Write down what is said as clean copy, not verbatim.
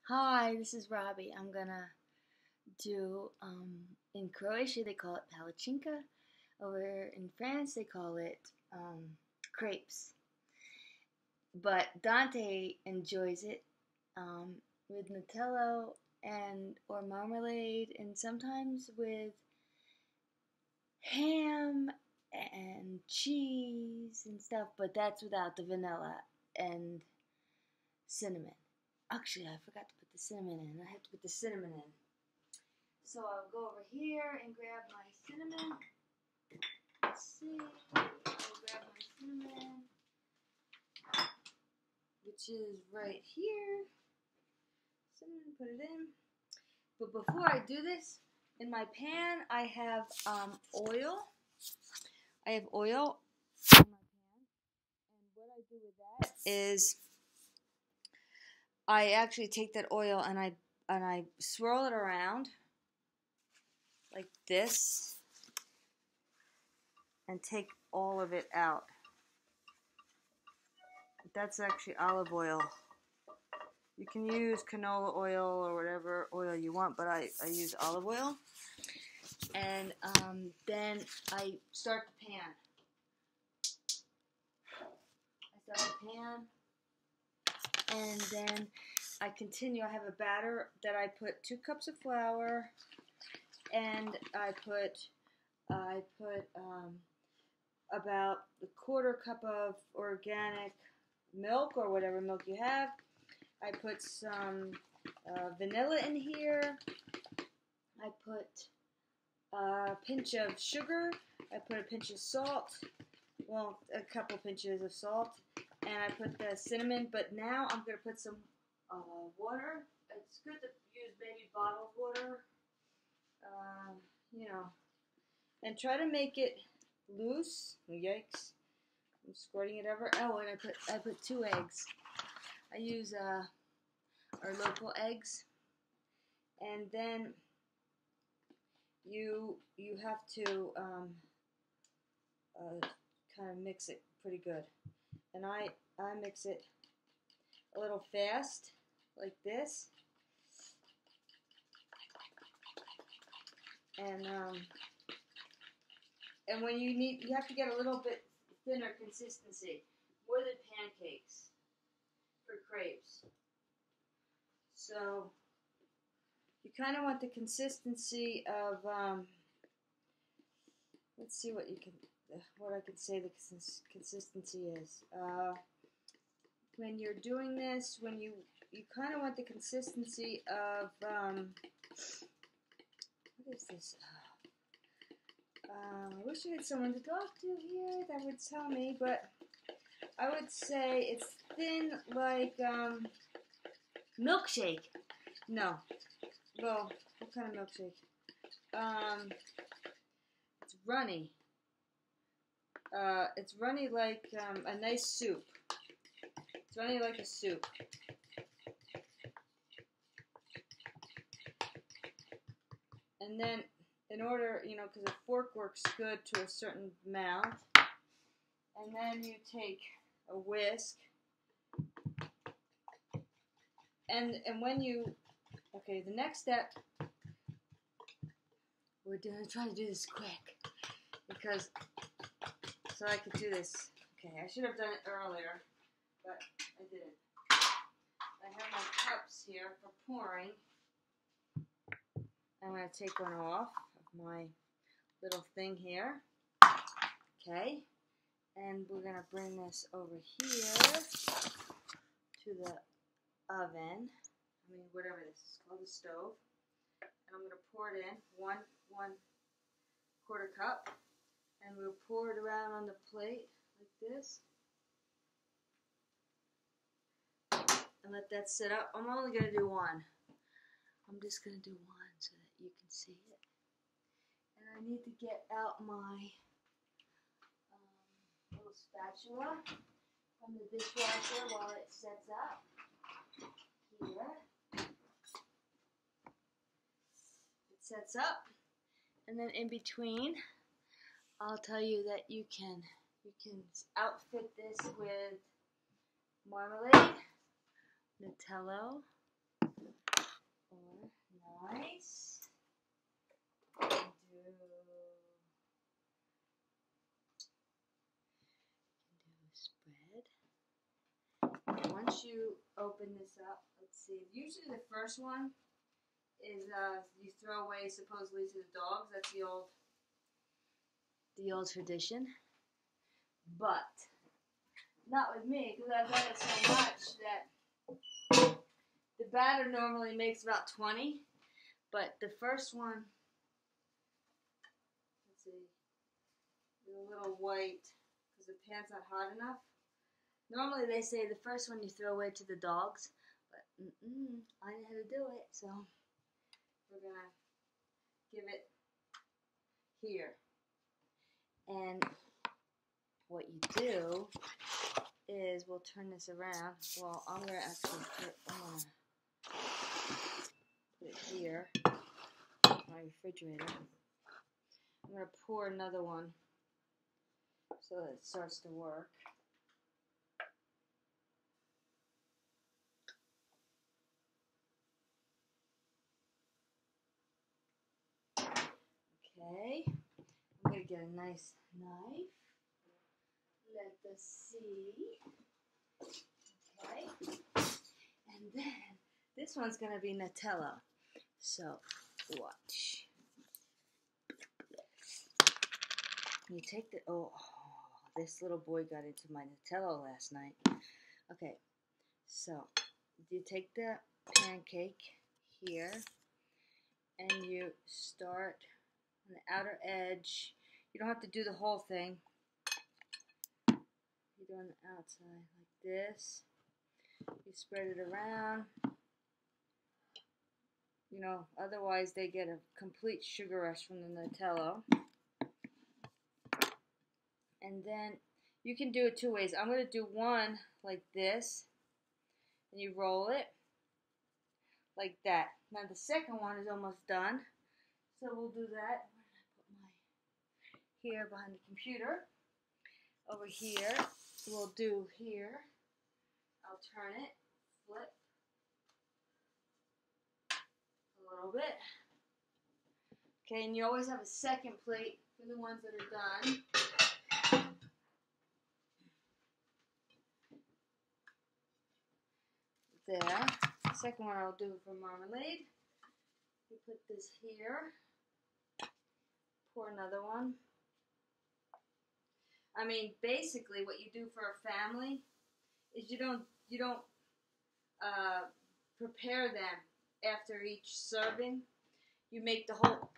Hi, this is Robbie. I'm gonna do, in Croatia they call it Palačinka. Over in France they call it crepes. But Dante enjoys it with Nutella and or marmalade and sometimes with ham and cheese and stuff, but that's without the vanilla and cinnamon. Actually, I forgot to put the cinnamon in. I have to put the cinnamon in. So I'll go over here and grab my cinnamon. Let's see. I'll grab my cinnamon, which is right here. Cinnamon, put it in. But before I do this, in my pan I have oil. I have oil in my pan, and what I do with that is I actually take that oil and I swirl it around like this and take all of it out. That's actually olive oil. You can use canola oil or whatever oil you want, but I use olive oil. And then I start the pan. And then I continue. I have a batter that I put 2 cups of flour, and I put about a 1/4 cup of organic milk or whatever milk you have. I put some vanilla in here. I put a pinch of sugar. I put a pinch of salt. Well, a couple pinches of salt. And I put the cinnamon. But now I'm going to put some water. It's good to use maybe bottled water. And try to make it loose. Oh, yikes! I'm squirting it over. Oh, and I put 2 eggs. I use our local eggs, and then you have to kind of mix it pretty good. And I mix it a little fast, like this, and when you have to get a little bit thinner consistency, more than pancakes for crepes. So you kind of want the consistency of let's see what I can say the consistency is. When you're doing this, when you kind of want the consistency of what is this? I wish I had someone to talk to here that would tell me, but I would say it's thin like milkshake. No. Well, what kind of milkshake? It's runny. It's runny like a nice soup. It's runny like a soup. And then, in order, because a fork works good to a certain amount, and then you take a whisk, and when you, okay, the next step, we're going to try to do this quick, because, so I could do this. Okay, I should have done it earlier, but I didn't. I have my cups here for pouring. I'm going to take one off of my little thing here. Okay, and we're going to bring this over here to the oven. Whatever this is called, the stove. And I'm going to pour it in, one 1/4 cup, and we'll pour it around on the plate like this. And let that sit up. I'm only going to do one. I'm just going to do one so that you can see it. And I need to get out my little spatula from the dishwasher while it sets up. Here. It sets up. And then in between, I'll tell you that you can outfit this with marmalade, Nutella, Nice. Spread. And once you open this up, let's see. Usually the first one is you throw away supposedly to the dogs. That's the old tradition. But not with me, because I've done it so much that the batter normally makes about 20. But the first one, let's see, is a little white because the pan's not hot enough. Normally they say the first one you throw away to the dogs, but I know how to do it, so we're going to give it here. And what you do is we'll turn this around. Well, I'm going to actually put it here, my refrigerator. I'm going to pour another one so that it starts to work. Okay, I'm going to get a nice knife. Let us see. Okay, and then this one's going to be Nutella. So, watch. You take the, this little boy got into my Nutella last night. Okay, so you take the pancake here and you start on the outer edge. You don't have to do the whole thing. You do on the outside like this. You spread it around. You know, otherwise they get a complete sugar rush from the Nutella. And then you can do it two ways. I'm going to do one like this. And you roll it like that. Now the second one is almost done. So we'll do that. Where did I put my... Here behind the computer. Over here. We'll do here. I'll turn it. Flip. A little bit. Okay, and you always have a second plate for the ones that are done. There. The second one I'll do for marmalade. You put this here. Pour another one. I mean, basically, what you do for a family is you don't prepare them after each serving. You make the whole